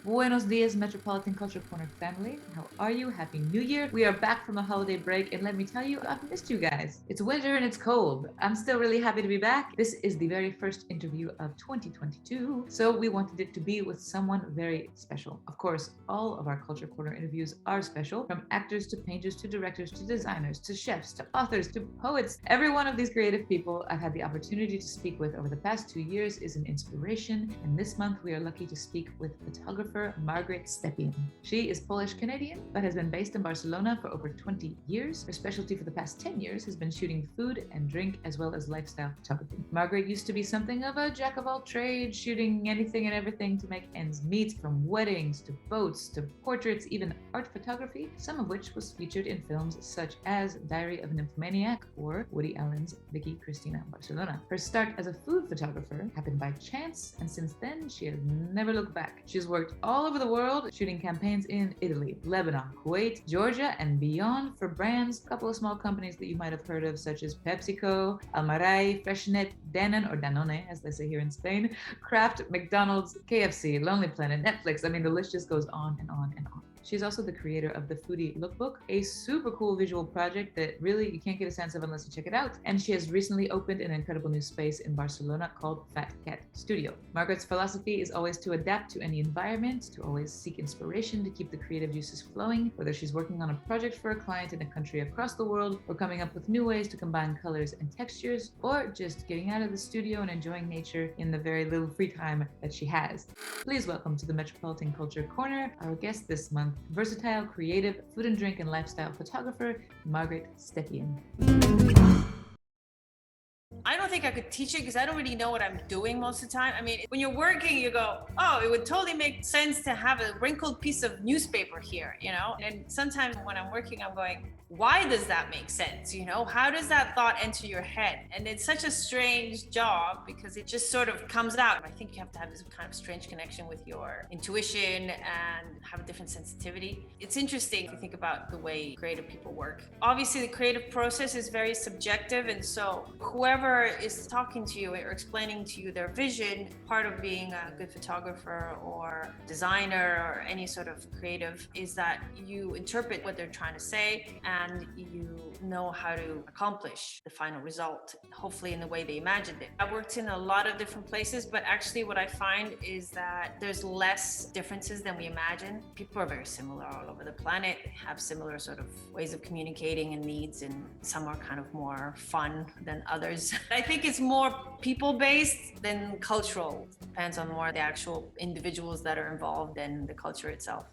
Buenos dias, Metropolitan Culture Corner family. How are you? Happy New Year. We are back from the holiday break, and let me tell you, I've missed you guys. It's winter and it's cold. I'm still really happy to be back. This is the very first interview of 2022, so we wanted it to be with someone very special. Of course, all of our Culture Corner interviews are special, from actors to painters to directors to designers to chefs to authors to poets. Every one of these creative people I've had the opportunity to speak with over the past 2 years is an inspiration, and this month we are lucky to speak with photographer Margaret Stepien. She is Polish-Canadian, but has been based in Barcelona for over 20 years. Her specialty for the past 10 years has been shooting food and drink, as well as lifestyle photography. Margaret used to be something of a jack of all trades, shooting anything and everything to make ends meet, from weddings to boats to portraits, even art photography, some of which was featured in films such as Diary of a Nymphomaniac or Woody Allen's Vicky Cristina Barcelona. Her start as a food photographer happened by chance, and since then she has never looked back. She's worked all over the world, shooting campaigns in Italy, Lebanon, Kuwait, Georgia, and beyond for brands, a couple of small companies that you might have heard of, such as PepsiCo, Almarai, Freixenet, Danone, or Danone, as they say here in Spain, Kraft, McDonald's, KFC, Lonely Planet, Netflix. I mean, the list just goes on and on and on. She's also the creator of the Foodie Lookbook, a super cool visual project that really you can't get a sense of unless you check it out. And she has recently opened an incredible new space in Barcelona called Fat Cat Studio. Margaret's philosophy is always to adapt to any environment, to always seek inspiration to keep the creative juices flowing, whether she's working on a project for a client in a country across the world, or coming up with new ways to combine colors and textures, or just getting out of the studio and enjoying nature in the very little free time that she has. Please welcome to the Metropolitan Culture Corner our guest this month, versatile, creative, food and drink and lifestyle photographer, Margaret Stepien. I don't think I could teach it because I don't really know what I'm doing most of the time. I mean, when you're working, you go, oh, it would totally make sense to have a wrinkled piece of newspaper here, you know? And sometimes when I'm working, I'm going, why does that make sense? You know, how does that thought enter your head? And it's such a strange job because it just sort of comes out. I think you have to have this kind of strange connection with your intuition and have a different sensitivity. It's interesting to think about the way creative people work. Obviously, the creative process is very subjective. And so whoever is talking to you or explaining to you their vision, part of being a good photographer or designer or any sort of creative is that you interpret what they're trying to say and you know how to accomplish the final result, hopefully in the way they imagined it. I've worked in a lot of different places, but actually what I find is that there's less differences than we imagine. People are very similar all over the planet, have similar sort of ways of communicating and needs, and some are kind of more fun than others. I think it's more people-based than cultural. Depends on more the actual individuals that are involved than the culture itself.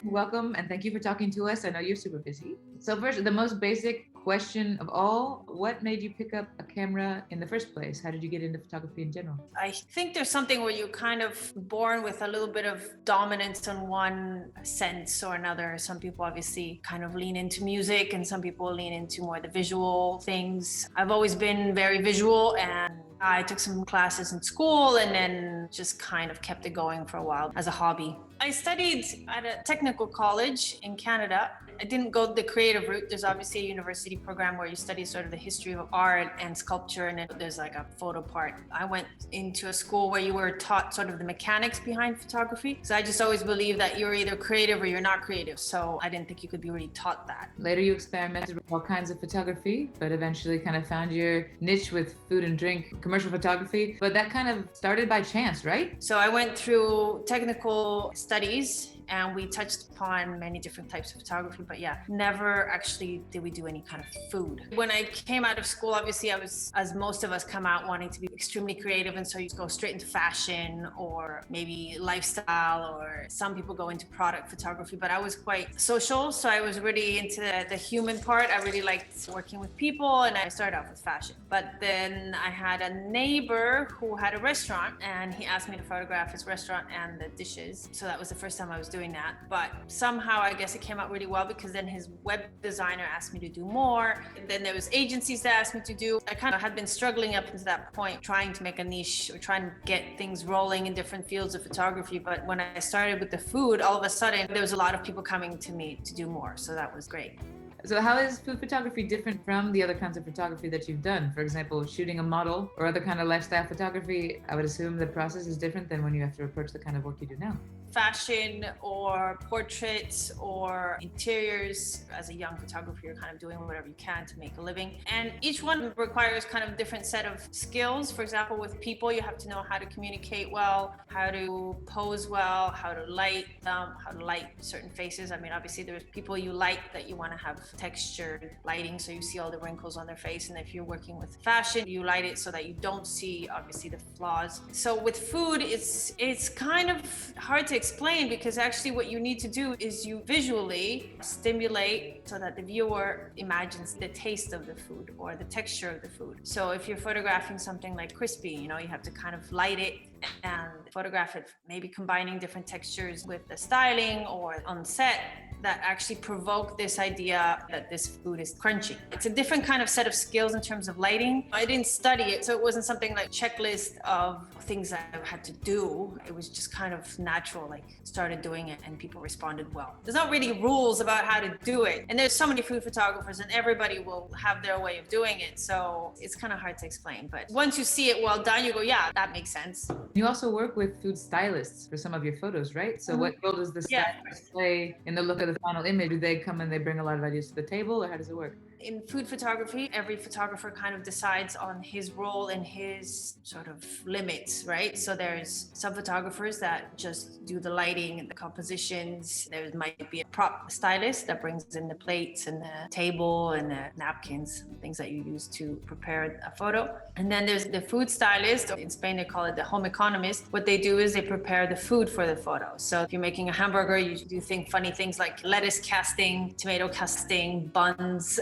Welcome and thank you for talking to us. I know you're super busy. So first, the most basic question of all, what made you pick up a camera in the first place? How did you get into photography in general? I think there's something where you're kind of born with a little bit of dominance on one sense or another. Some people obviously kind of lean into music and some people lean into more the visual things. I've always been very visual, and I took some classes in school and then just kind of kept it going for a while as a hobby. I studied at a technical college in Canada. I didn't go the creative route. There's obviously a university program where you study sort of the history of art and sculpture, and then there's like a photo part. I went into a school where you were taught sort of the mechanics behind photography. So I just always believed that you're either creative or you're not creative. So I didn't think you could be really taught that. Later you experimented with all kinds of photography, but eventually kind of found your niche with food and drink, commercial photography. But that kind of started by chance, right? So I went through technical studies and we touched upon many different types of photography, but yeah, never actually did we do any kind of food. When I came out of school, obviously I was, as most of us come out, wanting to be extremely creative, and so you go straight into fashion or maybe lifestyle, or some people go into product photography, but I was quite social, so I was really into the human part. I really liked working with people, and I started off with fashion. But then I had a neighbor who had a restaurant, and he asked me to photograph his restaurant and the dishes. So that was the first time I was doing that. But somehow I guess it came out really well, because then his web designer asked me to do more. And then there was agencies that asked me to do. I kind of had been struggling up until that point, trying to make a niche or trying to get things rolling in different fields of photography. But when I started with the food, all of a sudden there was a lot of people coming to me to do more. So that was great. So how is food photography different from the other kinds of photography that you've done? For example, shooting a model or other kind of lifestyle photography, I would assume the process is different than when you have to approach the kind of work you do now. Fashion or portraits or interiors. As a young photographer, you're kind of doing whatever you can to make a living. And each one requires kind of different set of skills. For example, with people, you have to know how to communicate well, how to pose well, how to light them, how to light certain faces. I mean, obviously there's people you like that you want to have textured lighting so you see all the wrinkles on their face. And if you're working with fashion, you light it so that you don't see obviously the flaws. So with food, it's kind of hard to explain, because actually what you need to do is you visually stimulate so that the viewer imagines the taste of the food or the texture of the food. So if you're photographing something like crispy, you have to kind of light it and photograph it, maybe combining different textures with the styling or on set that actually provoke this idea that this food is crunchy. It's a different kind of set of skills in terms of lighting. I didn't study it, so it wasn't something like checklist of things I had to do. It was just kind of natural, like started doing it and people responded well. There's not really rules about how to do it. And there's so many food photographers and everybody will have their way of doing it. So it's kind of hard to explain. But once you see it well done, you go, yeah, that makes sense. You also work with food stylists for some of your photos, right? So what role does the stylist play in the look of the final image? Do they come and they bring a lot of ideas to the table, or how does it work? In food photography, every photographer kind of decides on his role and his sort of limits, right? So there's some photographers that just do the lighting and the compositions. There might be a prop stylist that brings in the plates and the table and the napkins, things that you use to prepare a photo. And then there's the food stylist. In Spain, they call it the home economist. What they do is they prepare the food for the photo. So if you're making a hamburger, you do funny things like lettuce casting, tomato casting, buns.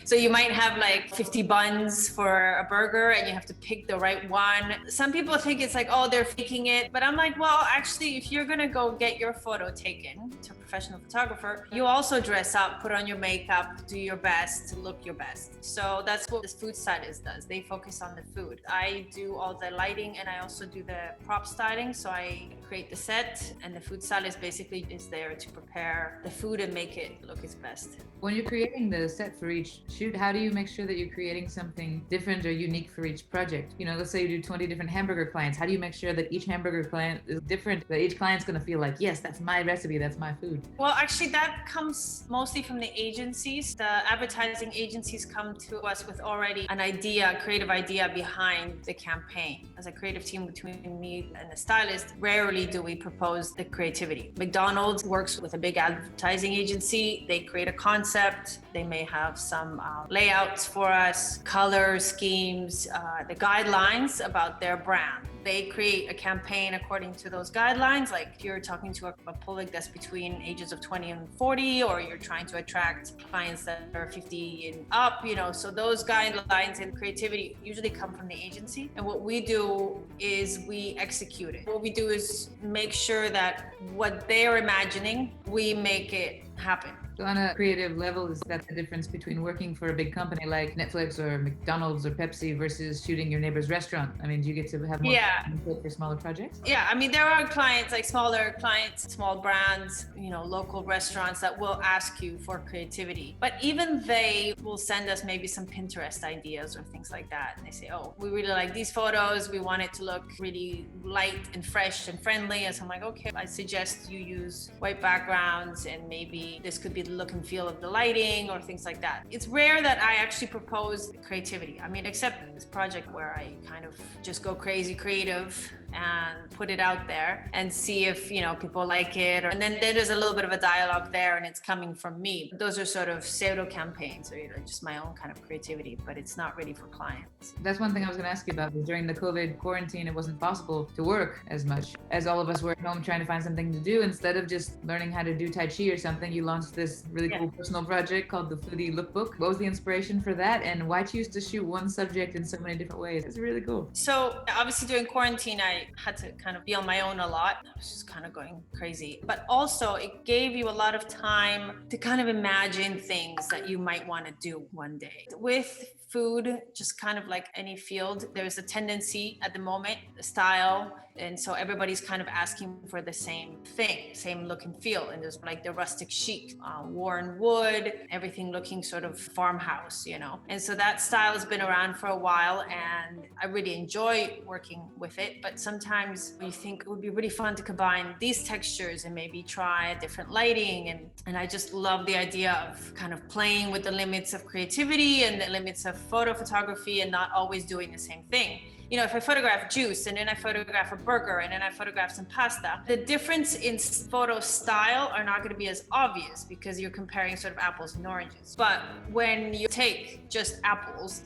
So you might have like 50 buns for a burger and you have to pick the right one. Some people think it's like, oh, they're faking it. But I'm like, well, actually, if you're going to go get your photo taken to a professional photographer, you also dress up, put on your makeup, do your best to look your best. So that's what this food stylist does. They focus on the food. I do all the lighting and I also do the prop styling. So I create the set and the food stylist basically is there to prepare the food and make it look its best. When you're creating the set for each shoot, how do you make sure that you're creating something different or unique for each project? Let's say you do 20 different hamburger clients. How do you make sure that each hamburger client is different, that each client's going to feel like, yes, that's my recipe, that's my food? Well, actually, that comes mostly from the agencies. The advertising agencies come to us with already an idea, a creative idea behind the campaign. As a creative team between me and the stylist, rarely do we propose the creativity. McDonald's works with a big advertising agency. They create a concept. They may have some layouts for us, color schemes, the guidelines about their brand. They create a campaign according to those guidelines. Like if you're talking to a public that's between ages of 20 and 40, or you're trying to attract clients that are 50 and up, so those guidelines and creativity usually come from the agency. And what we do is we execute it. What we do is make sure that what they're imagining, we make it happen. So on a creative level, is that the difference between working for a big company like Netflix or McDonald's or Pepsi versus shooting your neighbor's restaurant? I mean, do you get to have more input for smaller projects? Yeah, I mean, there are clients, like smaller clients, small brands, local restaurants that will ask you for creativity. But even they will send us maybe some Pinterest ideas or things like that. And they say, oh, we really like these photos. We want it to look really light and fresh and friendly. And so I'm like, okay, I suggest you use white backgrounds and maybe this could be the look and feel of the lighting or things like that. It's rare that I actually propose creativity. I mean, except this project where I kind of just go crazy creative and put it out there and see if people like it, and then there's a little bit of a dialogue there and it's coming from me. Those are sort of pseudo campaigns or just my own kind of creativity, but it's not really for clients. That's one thing I was going to ask you about. During the COVID quarantine, it wasn't possible to work as much as all of us were at home trying to find something to do. Instead of just learning how to do Tai Chi or something, you launched this really cool personal project called the Foodie Lookbook. What was the inspiration for that, and why choose to shoot one subject in so many different ways? It's really cool. So obviously during quarantine, I I had to kind of be on my own a lot. I was just kind of going crazy. But also it gave you a lot of time to kind of imagine things that you might want to do one day. With food, just kind of like any field, there's a tendency at the moment, the style, and so everybody's kind of asking for the same thing, same look and feel. And there's like the rustic chic, worn wood, everything looking sort of farmhouse, you know. And so that style has been around for a while, and I really enjoy working with it. But sometimes you think it would be really fun to combine these textures and maybe try a different lighting. And I just love the idea of kind of playing with the limits of creativity and the limits of photo photography and not always doing the same thing. You know, if I photograph juice and then I photograph a burger and then I photograph some pasta, the difference in photo style are not going to be as obvious because you're comparing sort of apples and oranges. But when you take just apples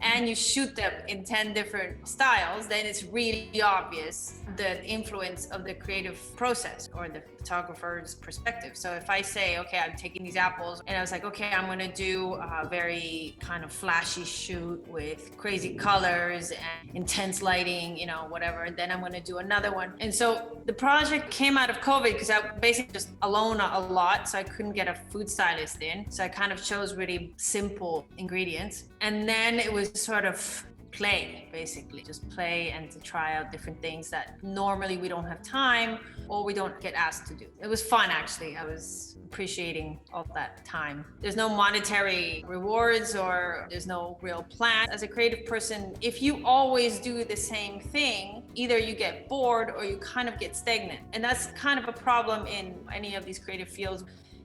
and you shoot them in 10 different styles, then it's really obvious the influence of the creative process or the photographer's perspective. So if I say, okay, I'm taking these apples and I was like, okay, I'm going to do a very kind of flashy shoot with crazy colors and intense lighting, you know, whatever. And then I'm going to do another one. And so the project came out of COVID because I basically just alone a lot. So I couldn't get a food stylist in. So I kind of chose really simple ingredients. And then it was sort of play, basically just play and to try out different things that normally we don't have time or we don't get asked to do. It was fun, actually. I was appreciating all that time. There's no monetary rewards or there's no real plan. As a creative person, if you always do the same thing, either you get bored or you kind of get stagnant. And that's kind of a problem in any of these creative fields.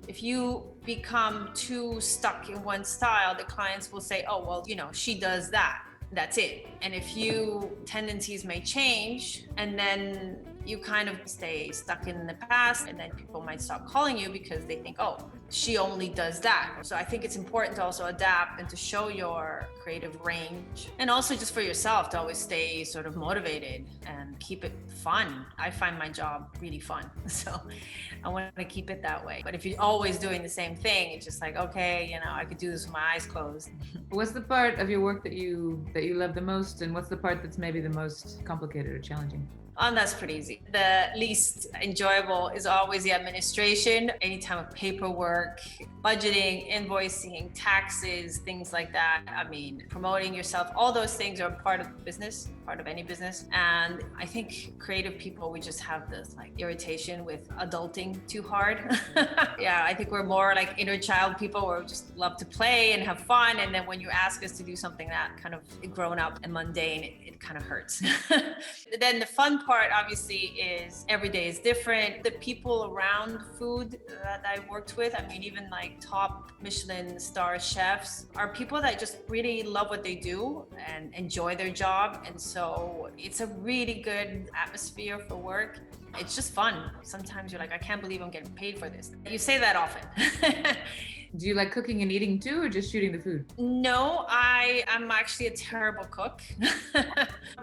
If you become too stuck in one style, the clients will say, oh, well, you know, she does that. That's it. And if you tendencies may change and then you kind of stay stuck in the past, and then people might stop calling you because they think, oh, she only does that. So I think it's important to also adapt and to show your creative range, and also just for yourself to always stay sort of motivated and keep it fun. I find my job really fun, so I want to keep it that way. But if you're always doing the same thing, it's just like, okay, you know, I could do this with my eyes closed. What's the part of your work that you love the most, and what's the part that's maybe the most complicated or challenging? That's pretty easy. The least enjoyable is always the administration, any time of paperwork, budgeting, invoicing, taxes, things like that. I mean, promoting yourself, all those things are part of the business, part of any business. And I think creative people, we just have this like irritation with adulting too hard. Yeah, I think we're more like inner child people where we just love to play and have fun. And then when you ask us to do something that kind of grown up and mundane, it kind of hurts. Then the fun part obviously is every day is different. The people around food that I worked with, I mean, even like top Michelin star chefs are people that just really love what they do and enjoy their job. And so it's a really good atmosphere for work. It's just fun. Sometimes you're like, I can't believe I'm getting paid for this. You say that often. Do you like cooking and eating too, or just shooting the food? No, I am actually a terrible cook.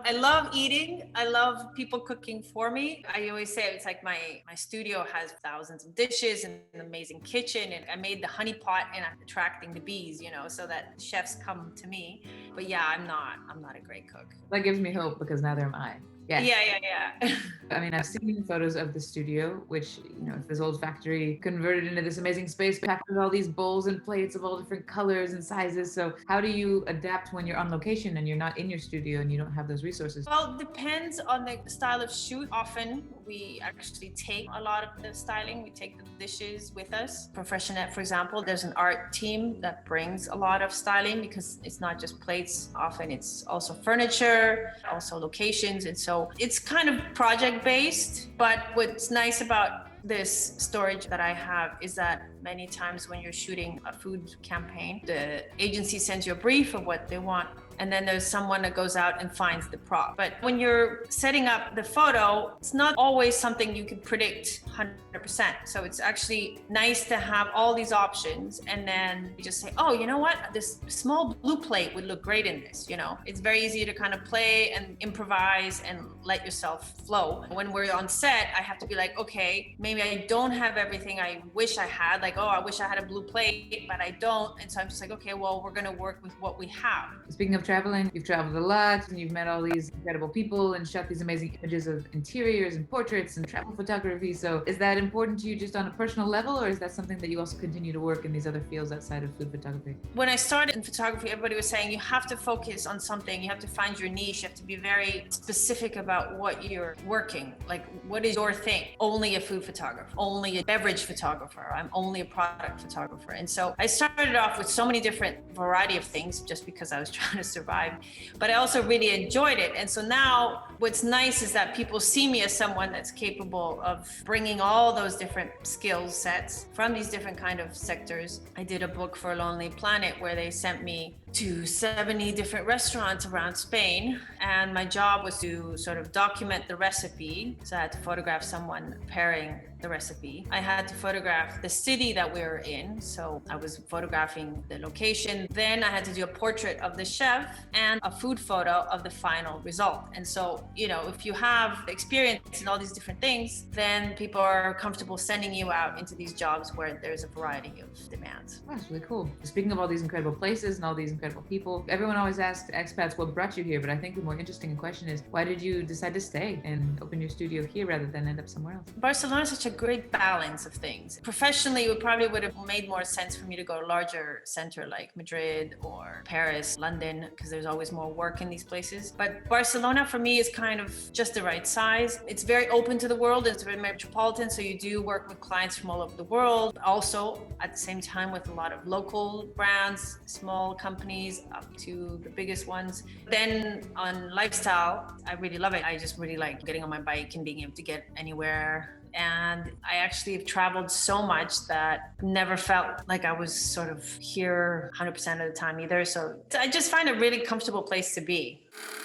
I love eating. I love people cooking for me. I always say it's like my studio has thousands of dishes and an amazing kitchen. And I made the honey pot and I'm attracting the bees, you know, so that chefs come to me. But yeah, I'm not a great cook. That gives me hope because neither am I. Yes. Yeah. I mean, I've seen photos of the studio, which, you know, it's this old factory converted into this amazing space, packed with all these bowls and plates of all different colors and sizes. So how do you adapt when you're on location and you're not in your studio and you don't have those resources? Well, it depends on the style of shoot. Often we actually take a lot of the styling. We take the dishes with us. For Freixenet, for example, there's an art team that brings a lot of styling because it's not just plates. Often it's also furniture, also locations. And so it's kind of project based, but what's nice about this storage that I have is that many times when you're shooting a food campaign, the agency sends you a brief of what they want. And then there's someone that goes out and finds the prop. But when you're setting up the photo, it's not always something you can predict 100%. So it's actually nice to have all these options and then you just say, oh, you know what? This small blue plate would look great in this, you know? It's very easy to kind of play and improvise and let yourself flow. When we're on set, I have to be like, okay, maybe I don't have everything I wish I had. Like, oh, I wish I had a blue plate, but I don't. And so I'm just like, okay, well, we're going to work with what we have. Speaking of of traveling. You've traveled a lot and you've met all these incredible people and shot these amazing images of interiors and portraits and travel photography. So is that important to you just on a personal level, or is that something that you also continue to work in these other fields outside of food photography? When I started in photography, everybody was saying you have to focus on something, you have to find your niche, you have to be very specific about what you're working. Like, what is your thing? Only a food photographer, only a beverage photographer, I'm only a product photographer. And so I started off with so many different variety of things just because I was trying to survive, but I also really enjoyed it. And so now what's nice is that people see me as someone that's capable of bringing all those different skill sets from these different kind of sectors. I did a book for Lonely Planet where they sent me to 70 different restaurants around Spain, and my job was to sort of document the recipe. So I had to photograph someone preparing the recipe. I had to photograph the city that we were in, so I was photographing the location. Then I had to do a portrait of the chef and a food photo of the final result. And so, you know, if you have experience in all these different things, then people are comfortable sending you out into these jobs where there's a variety of demands. That's really cool. Speaking of all these incredible places and all these incredible people, everyone always asks expats what brought you here, but I think the more interesting question is, why did you decide to stay and open your studio here rather than end up somewhere else? Barcelona is such a great balance of things. Professionally, it probably would have made more sense for me to go to a larger center like Madrid or Paris, London, because there's always more work in these places. But Barcelona for me is kind of just the right size. It's very open to the world. It's very metropolitan, so you do work with clients from all over the world. Also, at the same time, with a lot of local brands, small companies up to the biggest ones. Then on lifestyle, I really love it. I just really like getting on my bike and being able to get anywhere. And I actually have traveled so much that never felt like I was sort of here 100% of the time either. So I just find a really comfortable place to be.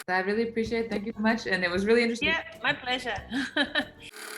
I really appreciate it. Thank you so much. And it was really interesting. Yeah, my pleasure.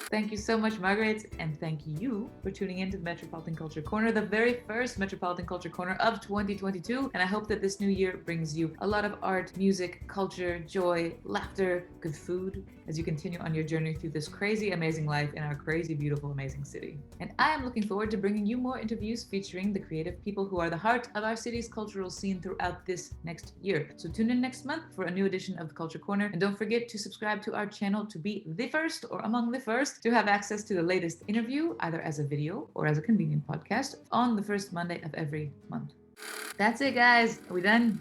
Thank you so much, Margaret, and thank you for tuning in to the Metropolitan Culture Corner, the very first Metropolitan Culture Corner of 2022. And I hope that this new year brings you a lot of art, music, culture, joy, laughter, good food, as you continue on your journey through this crazy, amazing life in our crazy, beautiful, amazing city. And I am looking forward to bringing you more interviews featuring the creative people who are the heart of our city's cultural scene throughout this next year. So tune in next month for a new edition of the Culture Corner. And don't forget to subscribe to our channel to be the first or among the first to have access to the latest interview, either as a video or as a convenient podcast on the first Monday of every month. That's it, guys. Are we done?